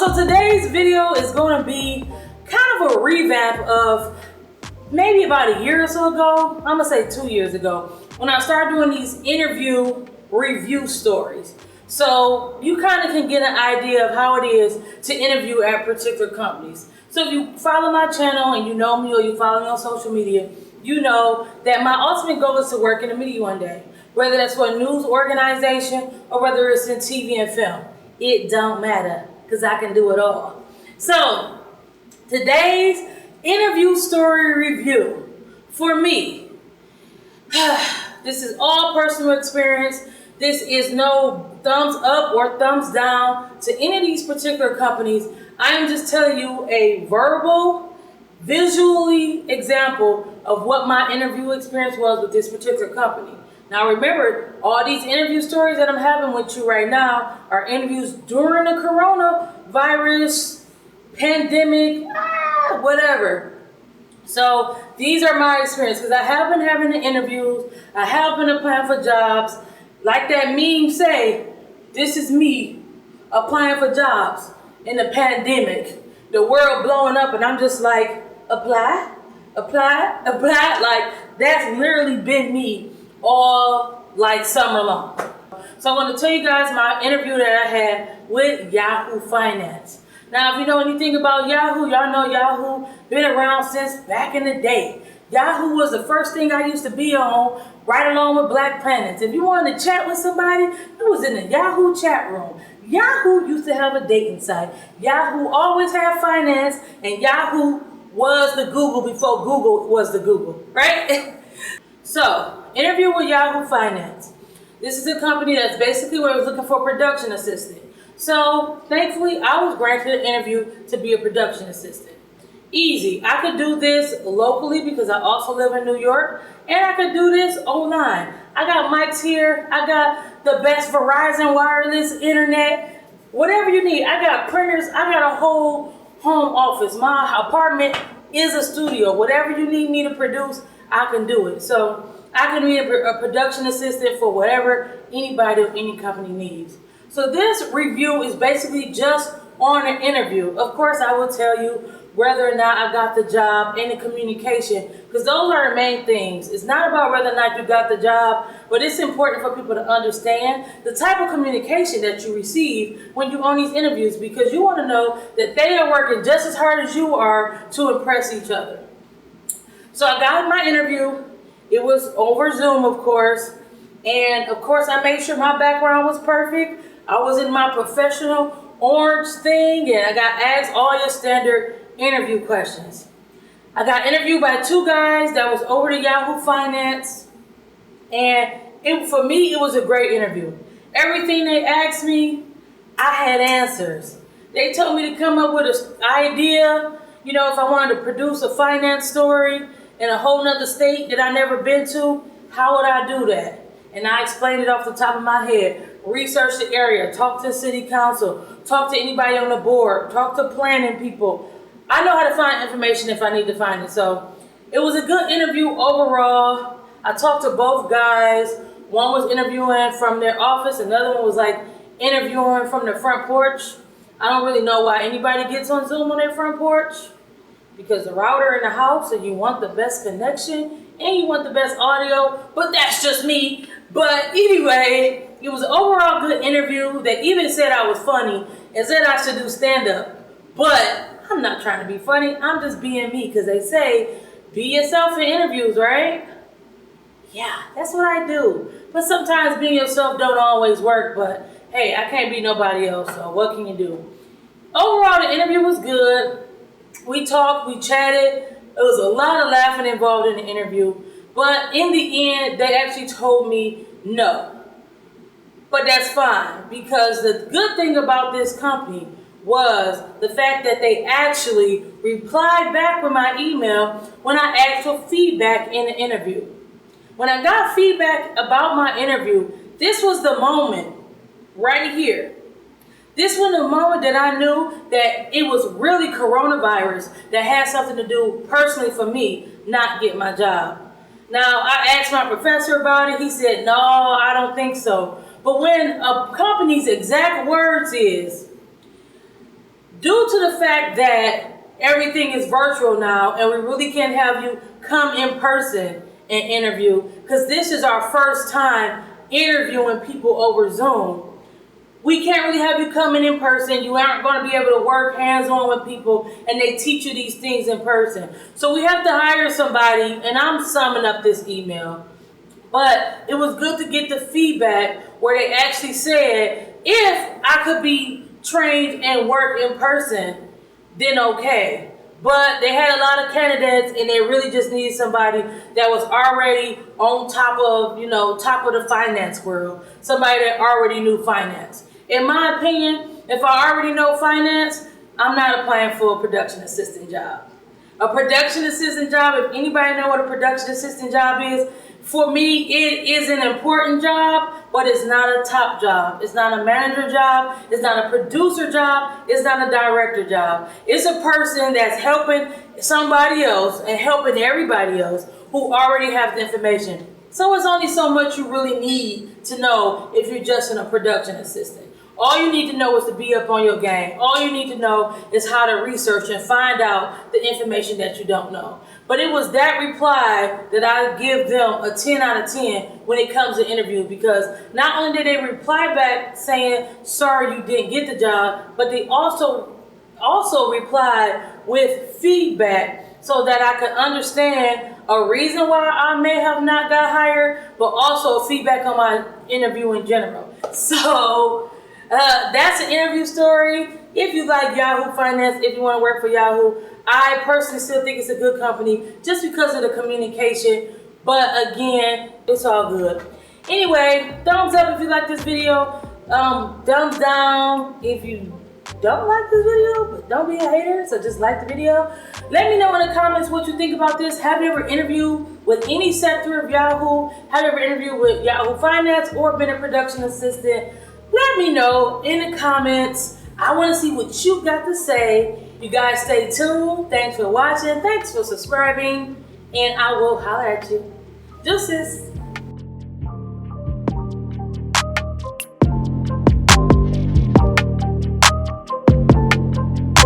So today's video is going to be kind of a revamp of maybe about a year or so ago. I'm going to say 2 years ago, when I started doing these interview review stories. So you kind of can get an idea of how it is to interview at particular companies. So if you follow my channel and you know me, or you follow me on social media, you know that my ultimate goal is to work in the media one day. Whether that's for a news organization or whether it's in TV and film. It don't matter, because I can do it all. So today's interview story review for me, this is all personal experience. This is no thumbs up or thumbs down to any of these particular companies. I am just telling you a verbal, visually example of what my interview experience was with this particular company. Now remember, all these interview stories that I'm having with you right now are interviews during the coronavirus pandemic, whatever. So these are my experience, because I have been having the interviews, I have been applying for jobs. Like that meme say, this is me applying for jobs in the pandemic, the world blowing up, and I'm just like, apply. Like that's literally been me all like summer long. So I want to tell you guys my interview that I had with Yahoo Finance. Now, if you know anything about Yahoo, y'all know Yahoo been around since back in the day. Yahoo was the first thing I used to be on, right along with Black Planets. If you wanted to chat with somebody, it was in the Yahoo chat room. Yahoo used to have a dating site. Yahoo always had finance, and Yahoo was the Google before Google was the Google, right? So, interview with Yahoo Finance. This is a company that's basically where I was looking for a production assistant. So, thankfully, I was granted an interview to be a production assistant. Easy. I could do this locally because I also live in New York, and I could do this online. I got mics here. I got the best Verizon wireless internet. Whatever you need. I got printers. I got a whole home office. My apartment is a studio. Whatever you need me to produce, I can do it. So I can be a production assistant for whatever anybody or any company needs. So this review is basically just on an interview. Of course, I will tell you whether or not I got the job and the communication, because those are the main things. It's not about whether or not you got the job, but it's important for people to understand the type of communication that you receive when you're on these interviews, because you want to know that they are working just as hard as you are to impress each other. So I got my interview. It was over Zoom, of course. And of course, I made sure my background was perfect. I was in my professional orange thing, and I got asked all your standard interview questions. I got interviewed by two guys that was over to Yahoo Finance, and for me, it was a great interview. Everything they asked me, I had answers. They told me to come up with an idea, if I wanted to produce a finance story in a whole nother state that I never been to, how would I do that? And I explained it off the top of my head. Research the area, talk to the city council, talk to anybody on the board, talk to planning people. I know how to find information if I need to find it. So it was a good interview overall. I talked to both guys. One was interviewing from their office. Another one was like interviewing from their front porch. I don't really know why anybody gets on Zoom on their front porch, because the router in the house and you want the best connection and you want the best audio, but that's just me. But anyway, it was an overall good interview. They even said I was funny and said I should do stand-up. But I'm not trying to be funny. I'm just being me, because they say, be yourself in interviews, right? Yeah, that's what I do. But sometimes being yourself don't always work. But hey, I can't be nobody else, so what can you do? Overall, the interview was good. We talked, we chatted. There was a lot of laughing involved in the interview. But in the end, they actually told me no. But that's fine, because the good thing about this company was the fact that they actually replied back with my email when I asked for feedback in the interview. When I got feedback about my interview, this was the moment right here. This was the moment that I knew that it was really coronavirus that had something to do personally for me not getting my job. Now, I asked my professor about it. He said, no, I don't think so. But when a company's exact words is, due to the fact that everything is virtual now and we really can't have you come in person and interview, because this is our first time interviewing people over Zoom. We can't really have you coming in person. You aren't going to be able to work hands-on with people, and they teach you these things in person. So we have to hire somebody, and I'm summing up this email. But it was good to get the feedback where they actually said, if I could be trained and work in person, then okay. But they had a lot of candidates, and they really just needed somebody that was already on top of the finance world. Somebody that already knew finance. In my opinion, if I already know finance, I'm not applying for a production assistant job. A production assistant job, if anybody know what a production assistant job is, for me, it is an important job, but it's not a top job. It's not a manager job. It's not a producer job. It's not a director job. It's a person that's helping somebody else and helping everybody else who already have the information. So it's only so much you really need to know if you're just a production assistant. All you need to know is to be up on your game. All you need to know is how to research and find out the information that you don't know. But it was that reply that I give them a 10 out of 10 when it comes to interview, because not only did they reply back saying, sorry you didn't get the job, but they also replied with feedback so that I could understand a reason why I may have not got hired, but also feedback on my interview in general. So that's an interview story. If you like Yahoo Finance, if you want to work for Yahoo, I personally still think it's a good company just because of the communication. But again, it's all good. Anyway, thumbs up if you like this video. Thumbs down if you don't like this video, but don't be a hater, so just like the video. Let me know in the comments what you think about this. Have you ever interviewed with any sector of Yahoo? Have you ever interviewed with Yahoo Finance or been a production assistant? Let me know in the comments. I want to see what you got to say. You guys stay tuned. Thanks for watching. Thanks for subscribing. And I will holler at you. Deuces.